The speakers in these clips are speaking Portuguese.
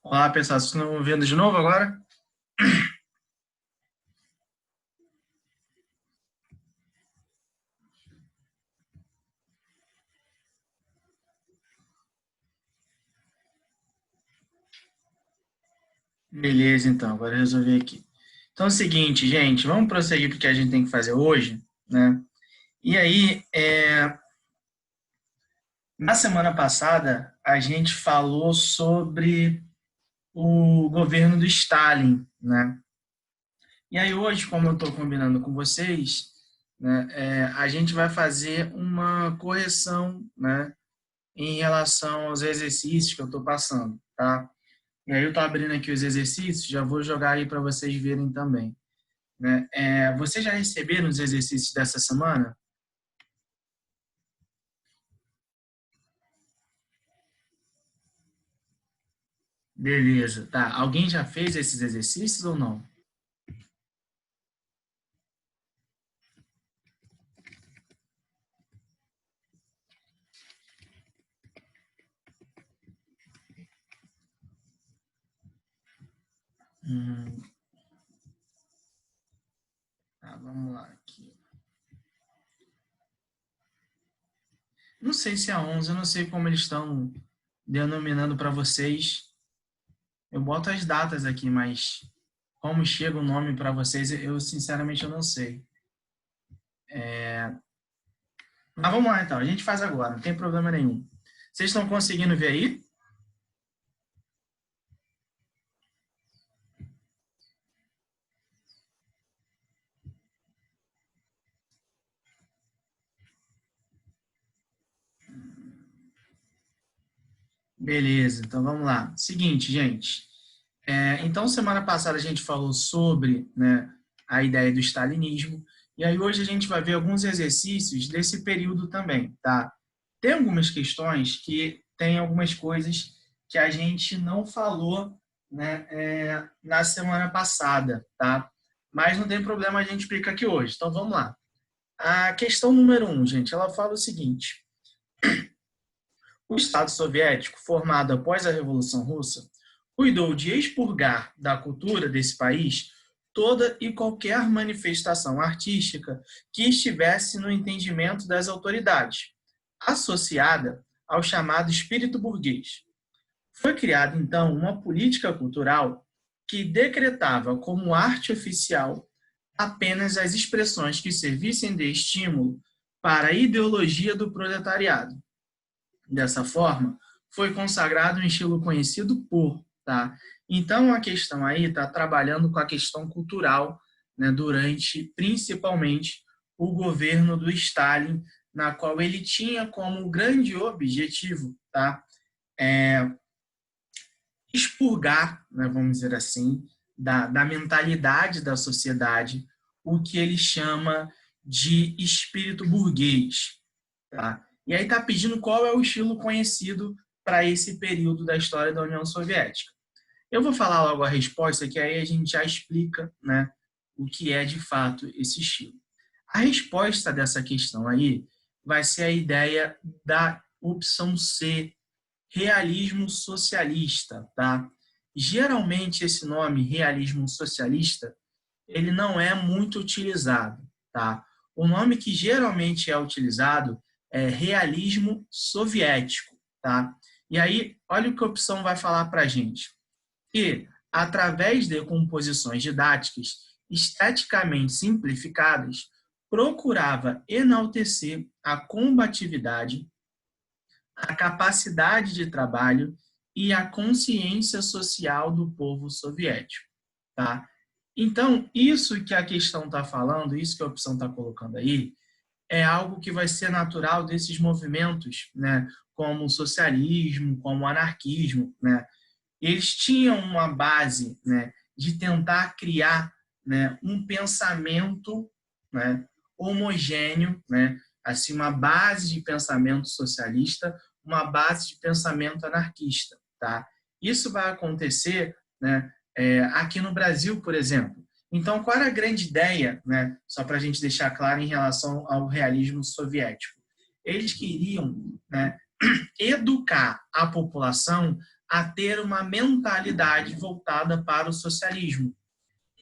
Olá, pessoal. Vocês estão me vendo de novo agora? Beleza, então. Agora eu resolvi aqui. Então é o seguinte, gente. Vamos prosseguir para o que a gente tem que fazer hoje, né? E aí, na semana passada, a gente falou sobre o governo do Stalin, né? E aí hoje, como eu estou combinando com vocês, né, a gente vai fazer uma correção, né, em relação aos exercícios que eu estou passando, tá? E aí eu estou abrindo aqui os exercícios, já vou jogar aí para vocês verem também, né? Vocês já receberam os exercícios dessa semana? Beleza, tá. Alguém já fez esses exercícios ou não? Hum, tá, vamos lá aqui. Não sei se é 11, eu não sei como eles estão denominando para vocês. Eu boto as datas aqui, mas como chega o nome para vocês, eu sinceramente eu não sei. Mas vamos lá então, a gente faz agora, não tem problema nenhum. Vocês estão conseguindo ver aí? Beleza, então vamos lá. Seguinte, gente. Então, semana passada a gente falou sobre, né, a ideia do stalinismo, e aí hoje a gente vai ver alguns exercícios desse período também, tá? Tem algumas questões que tem algumas coisas que a gente não falou, né, na semana passada, tá? Mas não tem problema, a gente explica aqui hoje. Então, vamos lá. A questão número 1, gente, ela fala o seguinte: o Estado soviético, formado após a Revolução Russa, cuidou de expurgar da cultura desse país toda e qualquer manifestação artística que estivesse no entendimento das autoridades, associada ao chamado espírito burguês. Foi criada, então, uma política cultural que decretava como arte oficial apenas as expressões que servissem de estímulo para a ideologia do proletariado. Dessa forma, foi consagrado um estilo conhecido por, tá? Então a questão aí está trabalhando com a questão cultural, né, durante principalmente o governo do Stalin, na qual ele tinha como grande objetivo, tá, expurgar, né, vamos dizer assim, da mentalidade da sociedade o que ele chama de espírito burguês, tá? E aí está pedindo qual é o estilo conhecido para esse período da história da União Soviética. Eu vou falar logo a resposta, que aí a gente já explica, né, o que é de fato esse estilo. A resposta dessa questão aí vai ser a ideia da opção C, realismo socialista, tá? Geralmente esse nome realismo socialista, ele não é muito utilizado, tá? O nome que geralmente é utilizado é realismo soviético, tá? E aí, olha o que a opção vai falar para a gente. Que, através de composições didáticas esteticamente simplificadas, procurava enaltecer a combatividade, a capacidade de trabalho e a consciência social do povo soviético, tá? Então, isso que a questão está falando, isso que a opção está colocando aí, é algo que vai ser natural desses movimentos, né, como o socialismo, como o anarquismo, né? Eles tinham uma base, né, de tentar criar, né, um pensamento, né, homogêneo, né, assim, uma base de pensamento socialista, uma base de pensamento anarquista, tá? Isso vai acontecer, né, aqui no Brasil, por exemplo. Então, qual era a grande ideia, né, só para a gente deixar claro em relação ao realismo soviético? Eles queriam, né, educar a população a ter uma mentalidade voltada para o socialismo.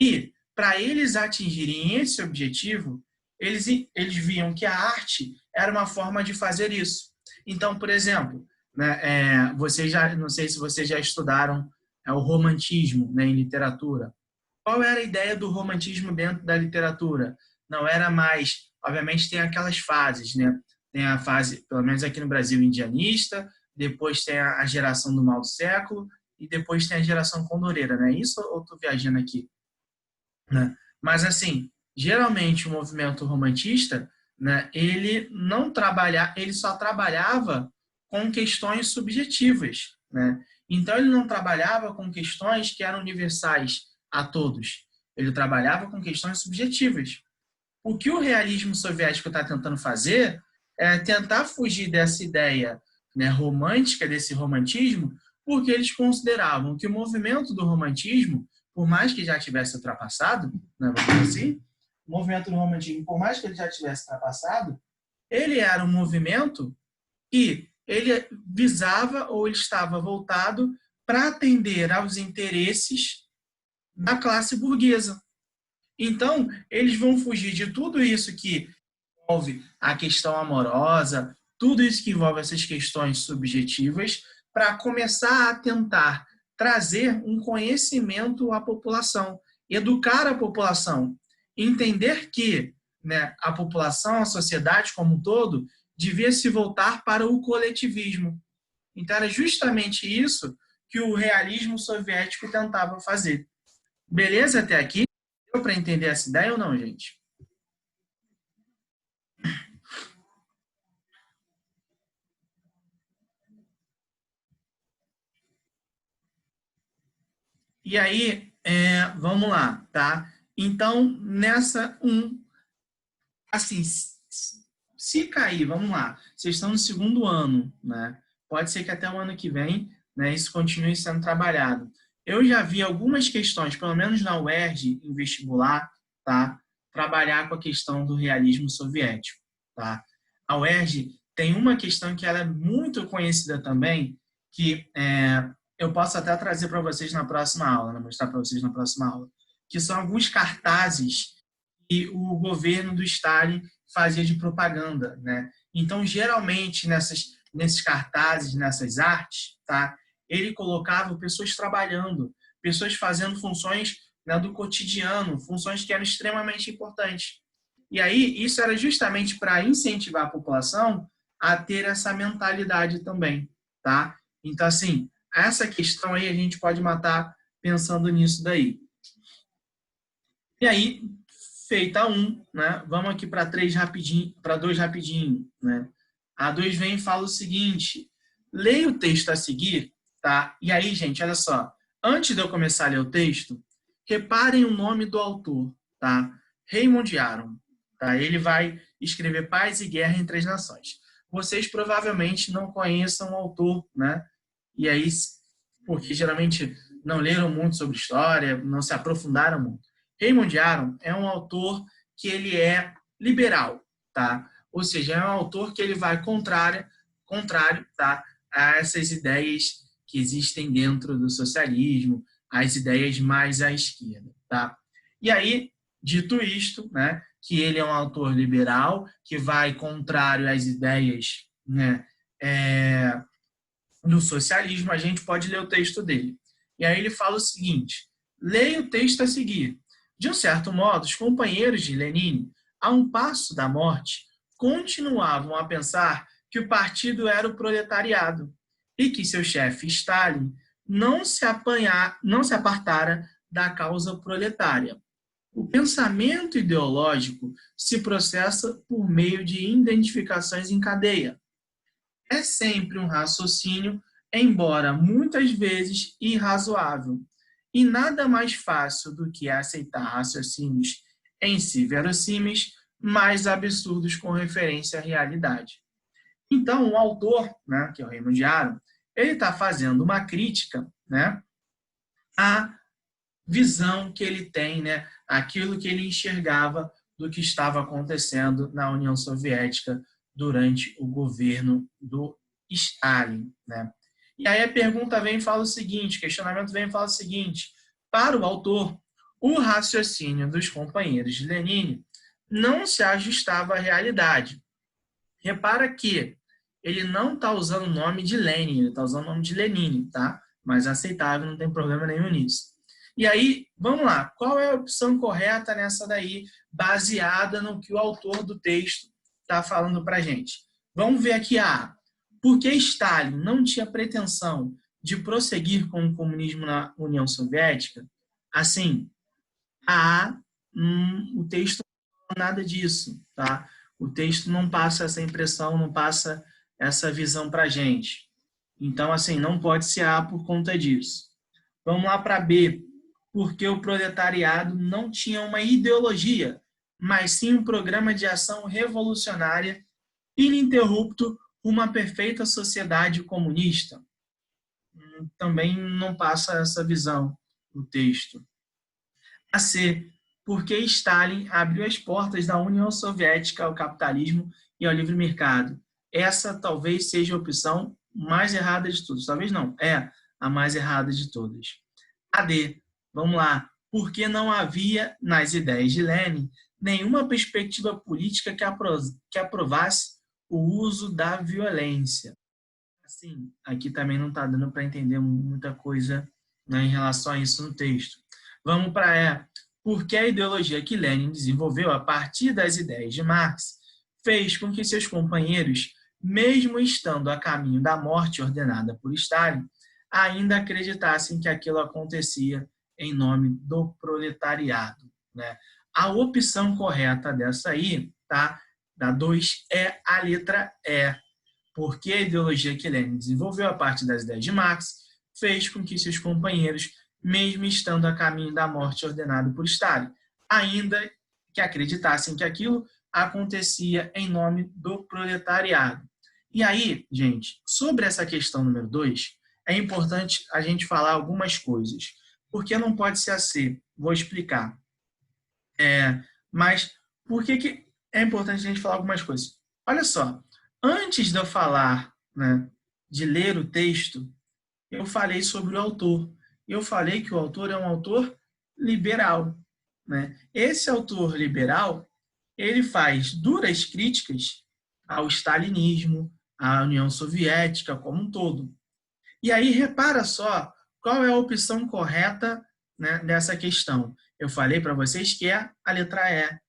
E, para eles atingirem esse objetivo, eles viam que a arte era uma forma de fazer isso. Então, por exemplo, né, não sei se vocês já estudaram o romantismo, né, em literatura. Qual era a ideia do romantismo dentro da literatura? Não era mais, obviamente tem aquelas fases, né? Tem a fase, pelo menos aqui no Brasil, indianista, depois tem a geração do mal do século e depois tem a geração condoreira, né? Isso ou estou viajando aqui? Né? Mas, assim, geralmente o movimento romantista, né, ele só trabalhava com questões subjetivas, né? Então, ele não trabalhava com questões que eram universais a todos. Ele trabalhava com questões subjetivas. O que o realismo soviético está tentando fazer é tentar fugir dessa ideia, né, romântica, desse romantismo, porque eles consideravam que o movimento do romantismo, por mais que já tivesse ultrapassado, né, vamos dizer assim, o movimento do romantismo, por mais que ele já tivesse ultrapassado, ele era um movimento que ele visava ou ele estava voltado para atender aos interesses da classe burguesa. Então, eles vão fugir de tudo isso que envolve a questão amorosa, tudo isso que envolve essas questões subjetivas, para começar a tentar trazer um conhecimento à população, educar a população, entender que, né, a população, a sociedade como um todo, devia se voltar para o coletivismo. Então, era justamente isso que o realismo soviético tentava fazer. Beleza até aqui? Deu para entender essa ideia ou não, gente? E aí, vamos lá, tá? Então, nessa assim, se cair, vamos lá, vocês estão no segundo ano, né? Pode ser que até o ano que vem, né, isso continue sendo trabalhado. Eu já vi algumas questões, pelo menos na UERJ, em vestibular, tá? Trabalhar com a questão do realismo soviético, tá? A UERJ tem uma questão que ela é muito conhecida também, que eu posso até trazer para vocês na próxima aula, né? Mostrar para vocês na próxima aula, que são alguns cartazes que o governo do Stalin fazia de propaganda, né? Então, geralmente, nesses cartazes, nessas artes, tá? Ele colocava pessoas trabalhando, pessoas fazendo funções, né, do cotidiano, funções que eram extremamente importantes. E aí, isso era justamente para incentivar a população a ter essa mentalidade também, tá? Então, assim, essa questão aí a gente pode matar pensando nisso daí. E aí, feita um, né? Vamos aqui para 3 rapidinho, para 2 rapidinho, né? A 2 vem e fala o seguinte: leia o texto a seguir, tá? E aí, gente, olha só. Antes de eu começar a ler o texto, reparem o nome do autor, tá? Raymond Aron, tá? Ele vai escrever Paz e Guerra entre as Nações. Vocês provavelmente não conheçam o autor, né? E aí, porque geralmente não leram muito sobre história, não se aprofundaram muito. Raymond Aron é um autor que ele é liberal, tá? Ou seja, é um autor que ele vai contrário, tá, a essas ideias que existem dentro do socialismo, as ideias mais à esquerda, tá? E aí, dito isto, né, que ele é um autor liberal, que vai contrário às ideias, né, do socialismo, a gente pode ler o texto dele. E aí ele fala o seguinte: leia o texto a seguir. De um certo modo, os companheiros de Lenin, a um passo da morte, continuavam a pensar que o partido era o proletariado e que seu chefe, Stalin, não se apartara da causa proletária. O pensamento ideológico se processa por meio de identificações em cadeia. É sempre um raciocínio, embora muitas vezes irrazoável, e nada mais fácil do que aceitar raciocínios em si verossímeis, mais absurdos com referência à realidade. Então, o autor, né, que é o Raymond Aron, ele está fazendo uma crítica, né, à visão que ele tem, né, aquilo que ele enxergava do que estava acontecendo na União Soviética durante o governo do Stalin, né? E aí a pergunta vem e fala o seguinte, o questionamento vem e fala o seguinte: para o autor, o raciocínio dos companheiros de Lenine não se ajustava à realidade. Repara que ele não está usando o nome de Lenin, ele está usando o nome de Lenine, tá? Mas aceitável, não tem problema nenhum nisso. E aí, vamos lá, qual é a opção correta nessa daí, baseada no que o autor do texto está falando para a gente? Vamos ver aqui a por que Stalin não tinha pretensão de prosseguir com o comunismo na União Soviética? Assim, o texto não fala nada disso, tá? O texto não passa essa impressão, não passa essa visão para a gente. Então, assim, não pode ser A por conta disso. Vamos lá para B. Porque o proletariado não tinha uma ideologia, mas sim um programa de ação revolucionária ininterrupto, uma perfeita sociedade comunista. Também não passa essa visão no texto. A C. Porque Stalin abriu as portas da União Soviética ao capitalismo e ao livre mercado. Essa talvez seja a opção mais errada de todas. Talvez não, é a mais errada de todas. A D. Vamos lá. Porque não havia, nas ideias de Lenin, nenhuma perspectiva política que aprovasse o uso da violência. Assim, aqui também não está dando para entender muita coisa, né, em relação a isso no texto. Vamos para E. Porque a ideologia que Lenin desenvolveu a partir das ideias de Marx fez com que seus companheiros, mesmo estando a caminho da morte ordenada por Stalin, ainda acreditassem que aquilo acontecia em nome do proletariado, né? A opção correta dessa aí, tá? Da 2 é a letra E. Porque a ideologia que Lenin desenvolveu a partir das ideias de Marx fez com que seus companheiros, mesmo estando a caminho da morte ordenada por Stalin, ainda que acreditassem que aquilo acontecia em nome do proletariado. E aí, gente, sobre essa questão número 2, é importante a gente falar algumas coisas. Porque não pode ser assim? Vou explicar. Mas por que é importante a gente falar algumas coisas? Olha só, antes de eu falar, né, de ler o texto, eu falei sobre o autor. Eu falei que o autor é um autor liberal, né? Esse autor liberal, ele faz duras críticas ao stalinismo, à União Soviética como um todo. E aí, repara só, qual é a opção correta, né, dessa questão? Eu falei para vocês que é a letra E,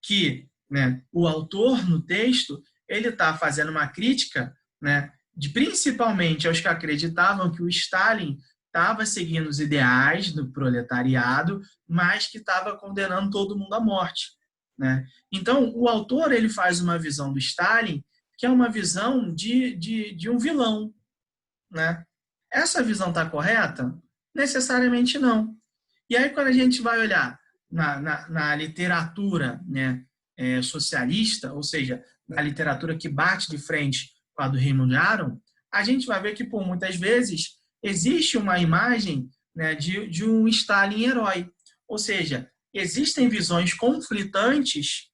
que, né, o autor no texto ele está fazendo uma crítica, né, principalmente aos que acreditavam que o Stalin estava seguindo os ideais do proletariado, mas que estava condenando todo mundo à morte, né? Então, o autor ele faz uma visão do Stalin que é uma visão de um vilão, né? Essa visão está correta? Necessariamente não. E aí, quando a gente vai olhar na literatura, né, socialista, ou seja, na literatura que bate de frente com a do Raymond Aron, a gente vai ver que, por muitas vezes, existe uma imagem, né, de um Stalin herói. Ou seja, existem visões conflitantes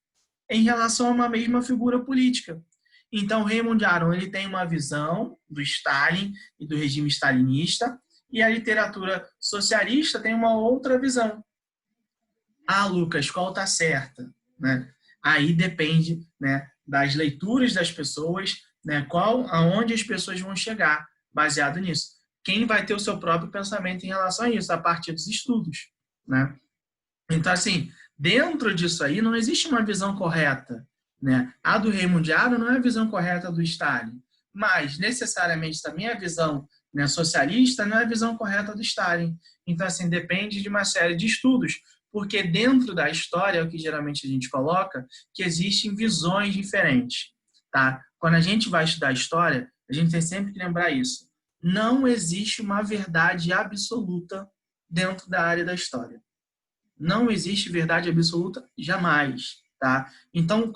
em relação a uma mesma figura política. Então, Raymond Aron ele tem uma visão do Stalin e do regime stalinista, e a literatura socialista tem uma outra visão. Ah, Lucas, qual está certa? Né? Aí depende, né, das leituras das pessoas, né, aonde as pessoas vão chegar, baseado nisso. Quem vai ter o seu próprio pensamento em relação a isso, a partir dos estudos. Né? Então, assim, dentro disso aí não existe uma visão correta, né? A do Raymond Aron não é a visão correta do Stalin, mas necessariamente também a visão, né, socialista não é a visão correta do Stalin. Então, assim, depende de uma série de estudos, porque dentro da história, é o que geralmente a gente coloca, que existem visões diferentes, tá? Quando a gente vai estudar história, a gente tem sempre que lembrar isso. Não existe uma verdade absoluta dentro da área da história. Não existe verdade absoluta jamais, tá? Então,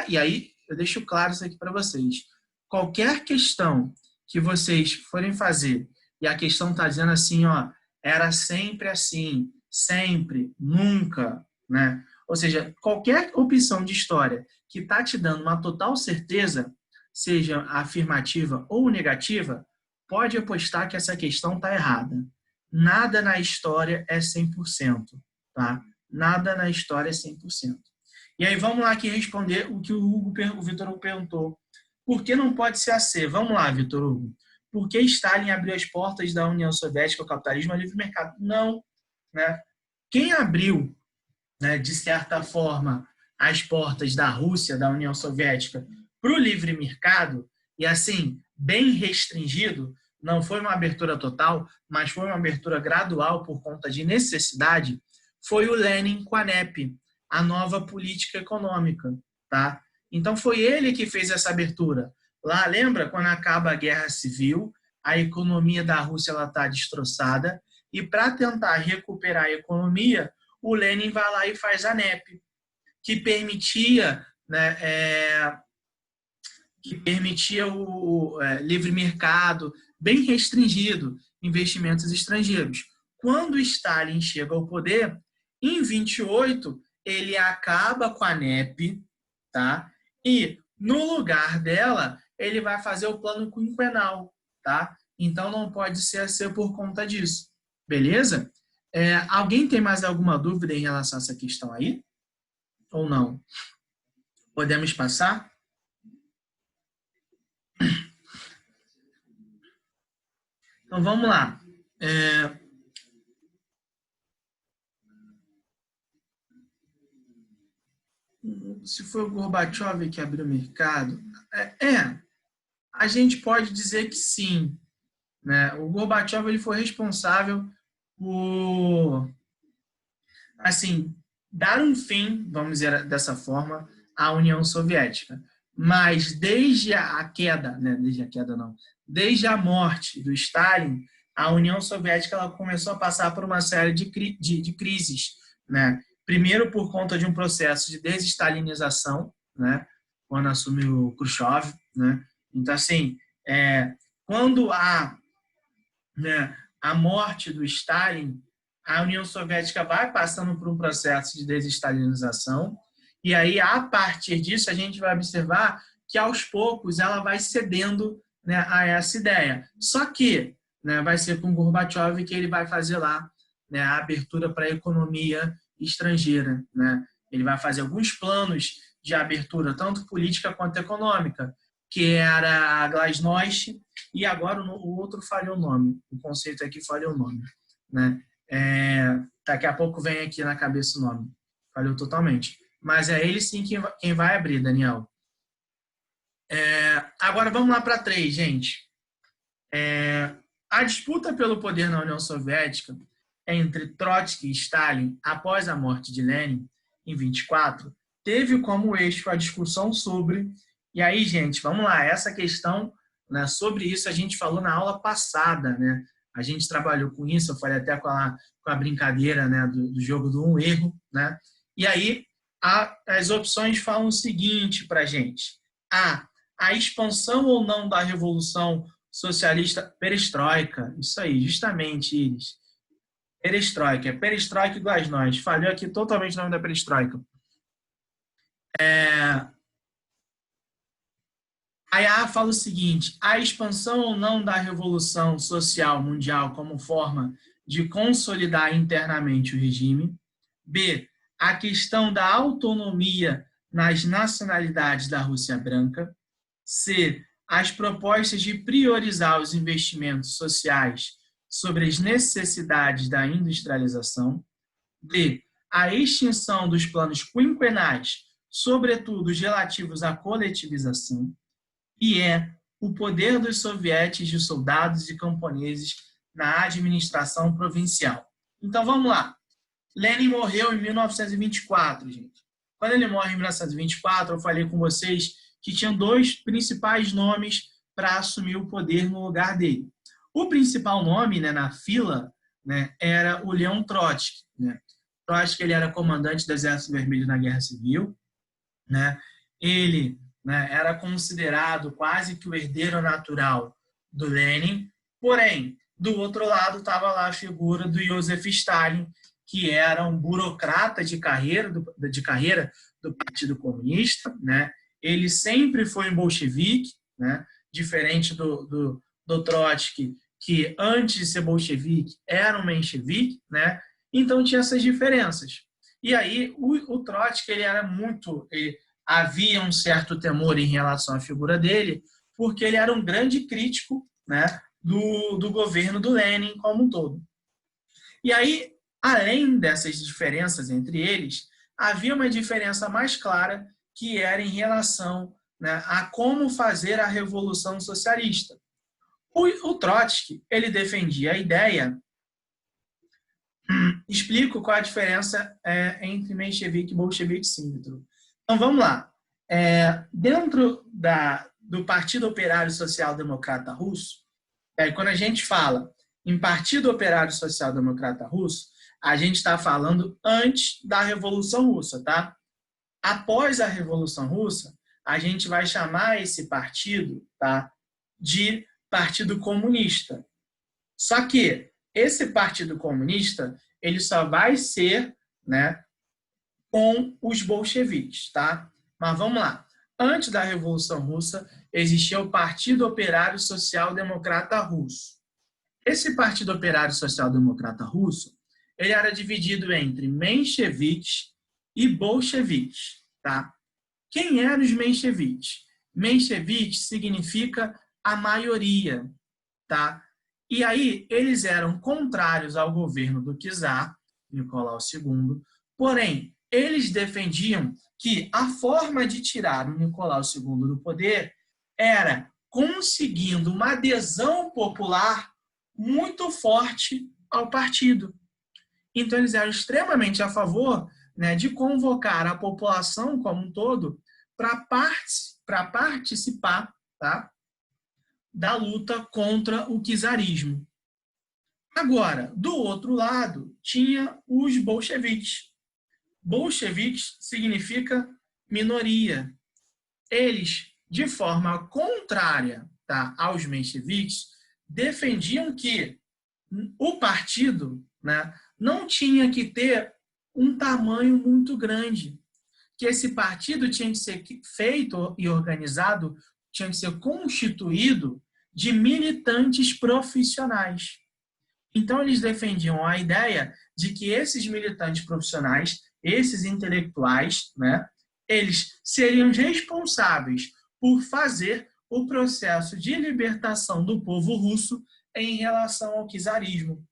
e aí eu deixo claro isso aqui para vocês, qualquer questão que vocês forem fazer, e a questão está dizendo assim, ó, era sempre assim, sempre, nunca, né? Ou seja, qualquer opção de história que está te dando uma total certeza, seja afirmativa ou negativa, pode apostar que essa questão está errada. Nada na história é 100%, tá? Nada na história é 100%. E aí vamos lá aqui responder o que o Vitor Hugo perguntou. Por que não pode ser a C? Vamos lá, Vitor Hugo. Por que Stalin abriu as portas da União Soviética ao capitalismo e ao livre mercado? Não. Né? Quem abriu, né, de certa forma, as portas da Rússia, da União Soviética, para o livre mercado, e assim, bem restringido, não foi uma abertura total, mas foi uma abertura gradual por conta de necessidade, foi o Lenin com a NEP, a nova política econômica. Tá? Então, foi ele que fez essa abertura. Lá, lembra quando acaba a Guerra Civil, a economia da Rússia está destroçada, e para tentar recuperar a economia, o Lenin vai lá e faz a NEP, que permitia, né, o livre mercado, bem restringido, investimentos estrangeiros. Quando Stalin chega ao poder, em 28, ele acaba com a NEP, tá? E, no lugar dela, ele vai fazer o plano quinquenal, tá? Então, não pode ser por conta disso. Beleza? Alguém tem mais alguma dúvida em relação a essa questão aí? Ou não? Podemos passar? Então, vamos lá. Se foi o Gorbachev que abriu o mercado, a gente pode dizer que sim. Né? O Gorbachev ele foi responsável por, assim, dar um fim, vamos dizer dessa forma, à União Soviética. Mas desde a queda, né? Desde a morte do Stalin, a União Soviética ela começou a passar por uma série de crises, né? Primeiro por conta de um processo de desestalinização, né? Quando assumiu Khrushchev, né? Então, assim, quando né, a morte do Stalin, a União Soviética vai passando por um processo de desestalinização, e aí, a partir disso, a gente vai observar que, aos poucos, ela vai cedendo, né, a essa ideia. Só que, né, vai ser com Gorbachev que ele vai fazer lá, né, a abertura para a economia estrangeira. Né? Ele vai fazer alguns planos de abertura, tanto política quanto econômica, que era a Glasnost, e agora o outro falhou o nome. O conceito aqui falhou o nome. Né? Daqui a pouco vem aqui na cabeça o nome. Falhou totalmente. Mas é ele sim quem vai abrir, Daniel. Agora vamos lá para 3, gente. A disputa pelo poder na União Soviética entre Trotsky e Stalin, após a morte de Lenin, em 24, teve como eixo a discussão sobre... E aí, gente, vamos lá. Essa questão, né, sobre isso a gente falou na aula passada, né? A gente trabalhou com isso, eu falei até com a brincadeira, né, do jogo do um erro, né? E aí, as opções falam o seguinte para a gente. A expansão ou não da Revolução Socialista Perestroika. Isso aí, justamente, Iris. Perestroika. Perestroika e Glasnost. Falhou aqui totalmente o nome da perestroika. Aí a fala o seguinte: a expansão ou não da Revolução Social Mundial como forma de consolidar internamente o regime. B, a questão da autonomia nas nacionalidades da Rússia Branca. C, as propostas de priorizar os investimentos sociais sobre as necessidades da industrialização. D, a extinção dos planos quinquenais, sobretudo os relativos à coletivização. E o poder dos sovietes de soldados e camponeses na administração provincial. Então, vamos lá. Lenin morreu em 1924, gente. Quando ele morre em 1924, eu falei com vocês que tinham 2 principais nomes para assumir o poder no lugar dele. O principal nome, né, na fila, né, era o Leon Trotsky. Né? Trotsky ele era comandante do Exército Vermelho na Guerra Civil. Né? Ele, né, era considerado quase que o herdeiro natural do Lenin. Porém, do outro lado estava lá a figura do Joseph Stalin, que era um burocrata de carreira do Partido Comunista. Né? Ele sempre foi um bolchevique, né? Diferente do do Trotsky, que antes de ser bolchevique era um menchevique, né? Então tinha essas diferenças. E aí o Trotsky ele era havia um certo temor em relação à figura dele, porque ele era um grande crítico, né, do governo do Lenin como um todo. E aí, além dessas diferenças entre eles, havia uma diferença mais clara que era em relação, né, a como fazer a revolução socialista. O Trotsky ele defendia a ideia. Explico qual a diferença entre menchevique e bolchevique, sim, Vitor. Então, vamos lá. Dentro do Partido Operário Social Democrata Russo, quando a gente fala em Partido Operário Social Democrata Russo, a gente está falando antes da Revolução Russa, tá? Após a Revolução Russa, a gente vai chamar esse partido, tá, de Partido Comunista. Só que esse Partido Comunista ele só vai ser, né, com os bolcheviques, tá? Mas vamos lá. Antes da Revolução Russa, existia o Partido Operário Social Democrata Russo. Esse Partido Operário Social Democrata Russo, ele era dividido entre mencheviques e bolcheviques, tá? Quem eram os mencheviques? Mencheviques significa a maioria, tá? E aí eles eram contrários ao governo do czar, Nicolau II, porém, eles defendiam que a forma de tirar o Nicolau II do poder era conseguindo uma adesão popular muito forte ao partido. Então, eles eram extremamente a favor, né, de convocar a população como um todo para participar, tá, da luta contra o czarismo. Agora, do outro lado, tinha os bolcheviques. Bolcheviques significa minoria. Eles, de forma contrária, tá, aos mencheviques, defendiam que o partido, né, não tinha que ter um tamanho muito grande, que esse partido tinha que ser feito e organizado, tinha que ser constituído de militantes profissionais. Então, eles defendiam a ideia de que esses militantes profissionais, esses intelectuais, né, eles seriam responsáveis por fazer o processo de libertação do povo russo em relação ao czarismo.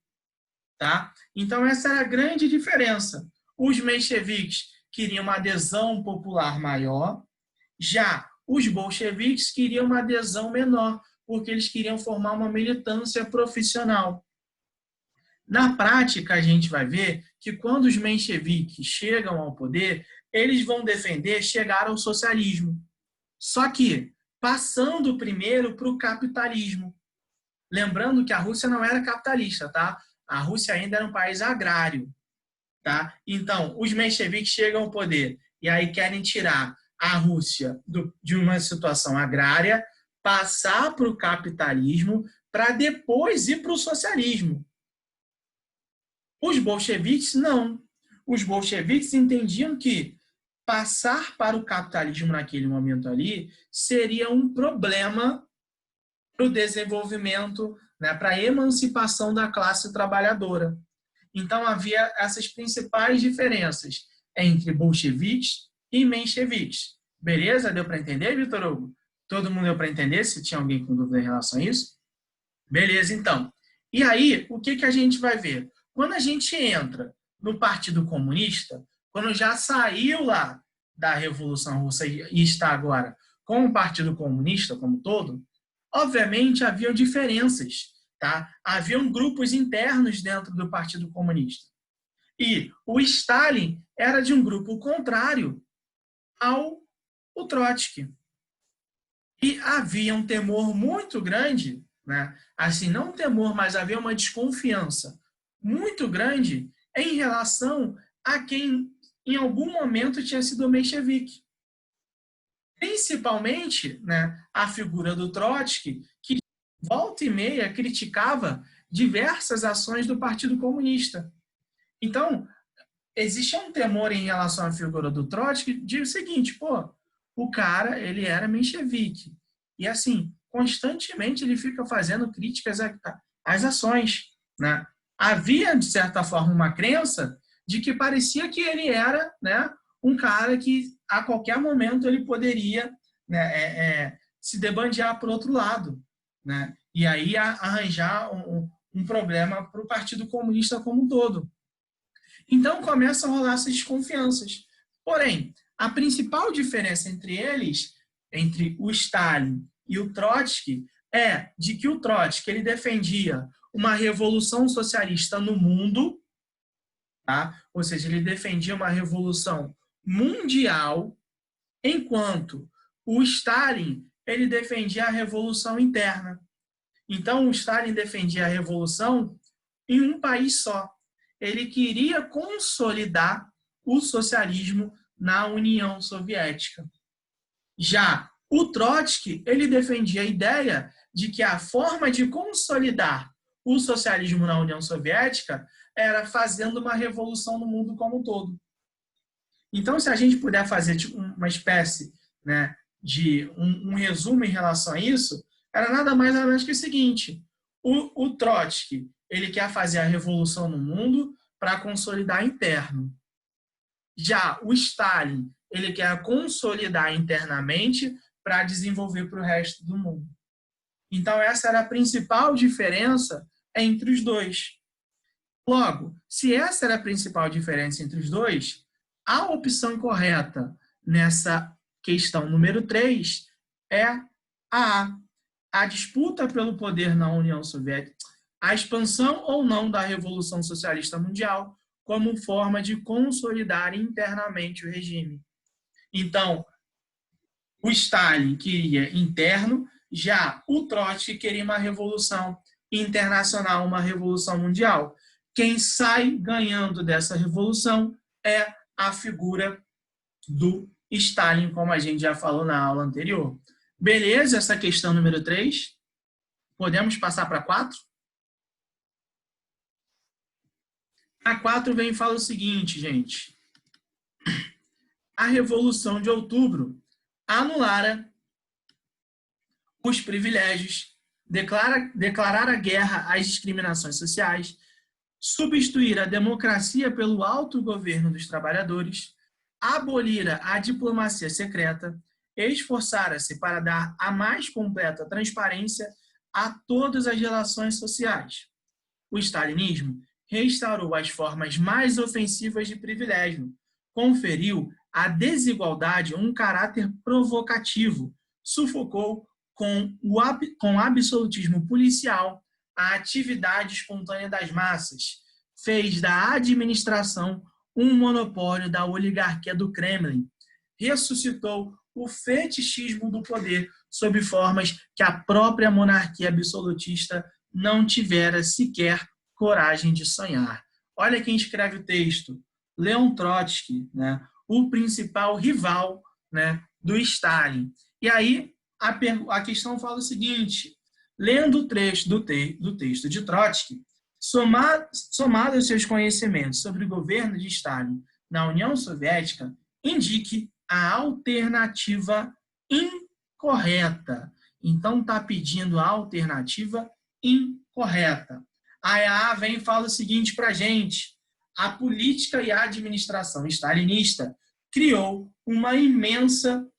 Tá? Então, essa é a grande diferença. Os mencheviques queriam uma adesão popular maior, já os bolcheviques queriam uma adesão menor, porque eles queriam formar uma militância profissional. Na prática, a gente vai ver que quando os mencheviques chegam ao poder, eles vão defender chegar ao socialismo. Só que passando primeiro para o capitalismo. Lembrando que a Rússia não era capitalista, tá? A Rússia ainda era um país agrário, tá? Então, os mencheviques chegam ao poder e aí querem tirar a Rússia de uma situação agrária, passar para o capitalismo, para depois ir para o socialismo. Os bolcheviques, não. Os bolcheviques entendiam que passar para o capitalismo naquele momento ali seria um problema para o desenvolvimento, né, para a emancipação da classe trabalhadora. Então, havia essas principais diferenças entre bolcheviques e mencheviques. Beleza? Deu para entender, Vitor Hugo? Todo mundo deu para entender? Se tinha alguém com dúvida em relação a isso? Beleza, então. E aí, o que a gente vai ver? Quando a gente entra no Partido Comunista, quando já saiu lá da Revolução Russa e está agora com o Partido Comunista como todo, obviamente haviam diferenças, tá? Haviam grupos internos dentro do Partido Comunista. E o Stalin era de um grupo contrário ao Trotsky. E havia um temor muito grande, né? Assim, não um temor, mas havia uma desconfiança muito grande em relação a quem em algum momento tinha sido menchevique. Principalmente, né, a figura do Trotsky, que volta e meia criticava diversas ações do Partido Comunista. Então, existia um temor em relação à figura do Trotsky de o seguinte, o cara, ele era menchevique. E assim, constantemente ele fica fazendo críticas às ações, né? Havia, de certa forma, uma crença de que parecia que ele era, né, um cara que a qualquer momento ele poderia, né, se debandear para o outro lado, né? E aí arranjar um problema para o Partido Comunista como um todo. Então começam a rolar essas desconfianças. Porém, a principal diferença entre eles, entre o Stalin e o Trotsky, é de que o Trotsky ele defendia uma revolução socialista no mundo, tá? Ou seja, ele defendia uma revolução mundial, enquanto o Stalin ele defendia a revolução interna. Então, o Stalin defendia a revolução em um país só. Ele queria consolidar o socialismo na União Soviética. Já o Trotsky, ele defendia a ideia de que a forma de consolidar o socialismo na União Soviética era fazendo uma revolução no mundo como um todo. Então, se a gente puder fazer tipo, uma espécie, né, de um resumo em relação a isso, era nada mais nada menos que o seguinte: o Trotsky ele quer fazer a revolução no mundo para consolidar interno. Já o Stalin ele quer consolidar internamente para desenvolver para o resto do mundo. Então, essa era a principal diferença entre os dois. Logo, se essa era a principal diferença entre os dois, a opção correta nessa questão número 3 é a disputa pelo poder na União Soviética, a expansão ou não da Revolução Socialista Mundial como forma de consolidar internamente o regime. Então, o Stalin queria interno, já o Trotsky queria uma revolução internacional, uma revolução mundial. Quem sai ganhando dessa revolução é a figura do Stalin, como a gente já falou na aula anterior. Beleza, essa questão número 3. Podemos passar para 4? A 4 vem e fala o seguinte, gente. A Revolução de Outubro anulara os privilégios, declarar a guerra às discriminações sociais, substituir a democracia pelo autogoverno dos trabalhadores, abolir a diplomacia secreta, esforçara-se para dar a mais completa transparência a todas as relações sociais. O stalinismo restaurou as formas mais ofensivas de privilégio, conferiu à desigualdade um caráter provocativo, sufocou com absolutismo policial a atividade espontânea das massas, fez da administração um monopólio da oligarquia do Kremlin, ressuscitou o fetichismo do poder sob formas que a própria monarquia absolutista não tivera sequer coragem de sonhar. Olha quem escreve o texto, Leon Trotsky, né, o principal rival, né, do Stalin. E aí a questão fala o seguinte: lendo o trecho do texto de Trotsky, somado aos seus conhecimentos sobre o governo de Stalin na União Soviética, indique a alternativa incorreta. Então, está pedindo a alternativa incorreta. A EA vem e fala o seguinte para a gente: a política e a administração stalinista criou uma imensa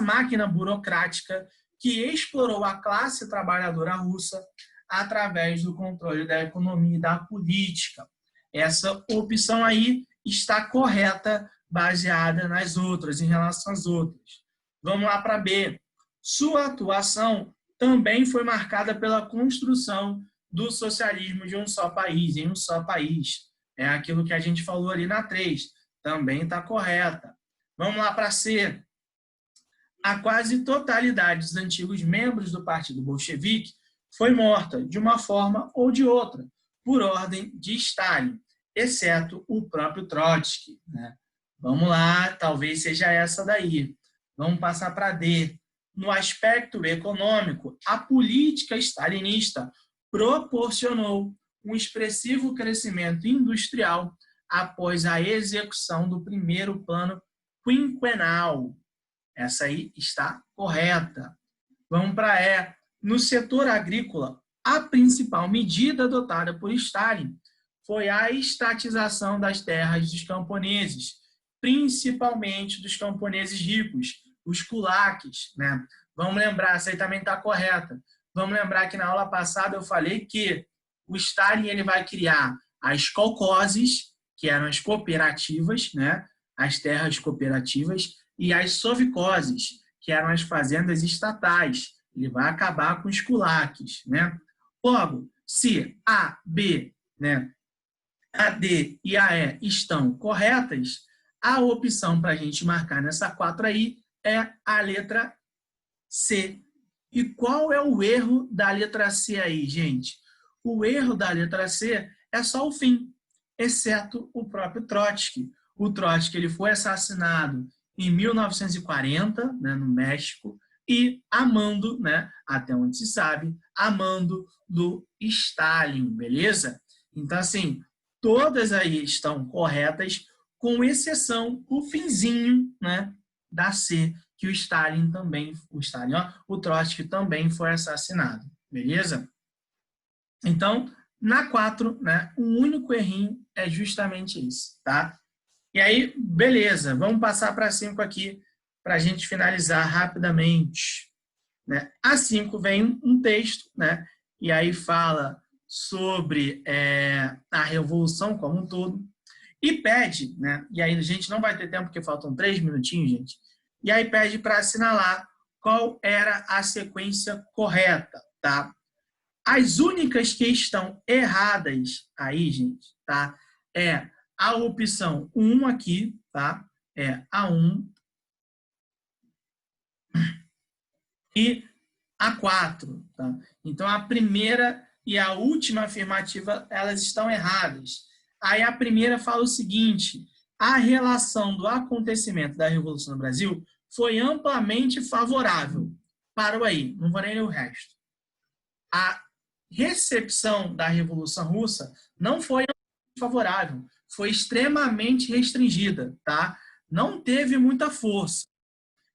máquina burocrática que explorou a classe trabalhadora russa através do controle da economia e da política. Essa opção aí está correta, baseada nas outras, em relação às outras. Vamos lá para B. Sua atuação também foi marcada pela construção do socialismo de um só país, em um só país. É aquilo que a gente falou ali na 3. Também está correta. Vamos lá para C. A quase totalidade dos antigos membros do Partido Bolchevique foi morta, de uma forma ou de outra, por ordem de Stalin, exceto o próprio Trotsky, né? Vamos lá, talvez seja essa daí. Vamos passar para D. No aspecto econômico, a política stalinista proporcionou um expressivo crescimento industrial após a execução do primeiro plano quinquenal. Essa aí está correta. Vamos para E. No setor agrícola, a principal medida adotada por Stalin foi a estatização das terras dos camponeses, principalmente dos camponeses ricos, os kulaks, né? Vamos lembrar, essa aí também está correta. Vamos lembrar que na aula passada eu falei que o Stalin ele vai criar as kolkhozes, que eram as cooperativas, né? As terras cooperativas, e as sovkhozes, que eram as fazendas estatais. Ele vai acabar com os kulaks, né? Logo, se A, B, né, a D e a E estão corretas, a opção para a gente marcar nessa 4 aí é a letra C. E qual é o erro da letra C aí, gente? O erro da letra C é só o fim, exceto o próprio Trotsky. O Trotsky ele foi assassinado em 1940, né, no México, e a mando, né, até onde se sabe, a mando do Stalin, beleza? Então, assim, todas aí estão corretas, com exceção o finzinho, né, da C, que o Stalin também, o Trotsky também foi assassinado, beleza? Então, na 4, né, o único errinho é justamente esse, tá? E aí, beleza, vamos passar para a 5 aqui, para a gente finalizar rapidamente. Né? A 5 vem um texto, né? E aí fala sobre a Revolução como um todo, e pede, né? E aí a gente não vai ter tempo, porque faltam 3 minutinhos, gente. E aí pede para assinalar qual era a sequência correta, tá? As únicas que estão erradas aí, gente, tá? É a opção 1 aqui, tá? É a 1 e a 4, tá? Então, a primeira e a última afirmativa, elas estão erradas. Aí a primeira fala o seguinte: a relação do acontecimento da Revolução no Brasil foi amplamente favorável. Parou aí, não vou nem ler o resto. A recepção da Revolução Russa não foi favorável, foi extremamente restringida, tá? Não teve muita força,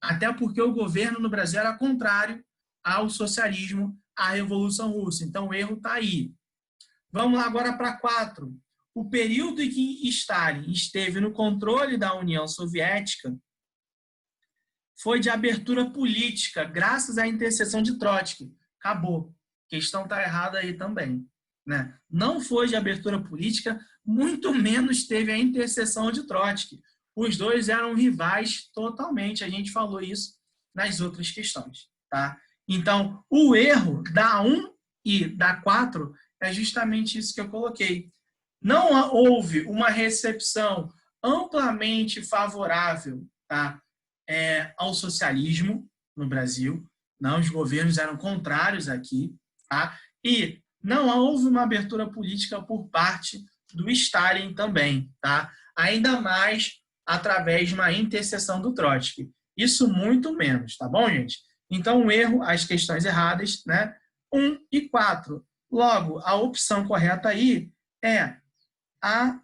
até porque o governo no Brasil era contrário ao socialismo, à Revolução Russa. Então, o erro está aí. Vamos lá agora para 4. O período em que Stalin esteve no controle da União Soviética foi de abertura política, graças à intercessão de Trotsky. Acabou. A questão está errada aí também. Né? Não foi de abertura política, muito menos teve a intercessão de Trotsky. Os dois eram rivais totalmente. A gente falou isso nas outras questões. Tá? Então, o erro da 1 e da 4 é justamente isso que eu coloquei. Não houve uma recepção amplamente favorável, tá, ao socialismo no Brasil. Não, os governos eram contrários aqui. Tá? E não houve uma abertura política por parte do Stalin também. Tá? Ainda mais através de uma intercessão do Trotsky. Isso muito menos, tá bom, gente? Então, o erro, as questões erradas, né? 1 e 4. Logo, a opção correta aí é a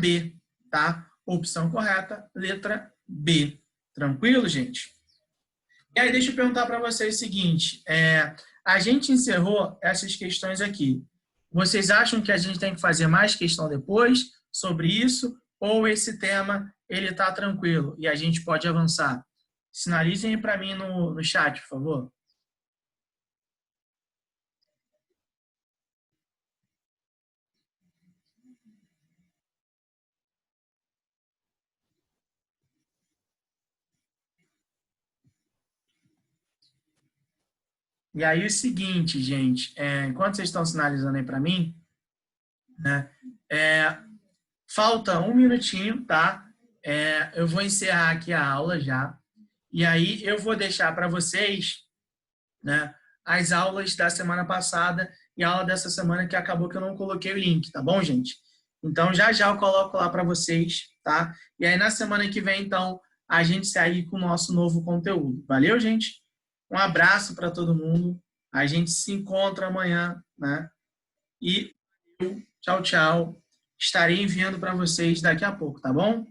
B, tá? Opção correta, letra B. Tranquilo, gente? E aí, deixa eu perguntar para vocês o seguinte, a gente encerrou essas questões aqui. Vocês acham que a gente tem que fazer mais questão depois sobre isso? Ou esse tema, ele está tranquilo e a gente pode avançar? Sinalizem para mim no chat, por favor. E aí o seguinte, gente, enquanto vocês estão sinalizando aí para mim, né, falta um minutinho, tá? Eu vou encerrar aqui a aula já. E aí eu vou deixar para vocês, né, as aulas da semana passada e a aula dessa semana que acabou que eu não coloquei o link, tá bom, gente? Então, já já eu coloco lá para vocês, tá? E aí, na semana que vem, então, a gente segue com o nosso novo conteúdo. Valeu, gente? Um abraço para todo mundo. A gente se encontra amanhã, né? E tchau, tchau. Estarei enviando para vocês daqui a pouco, tá bom?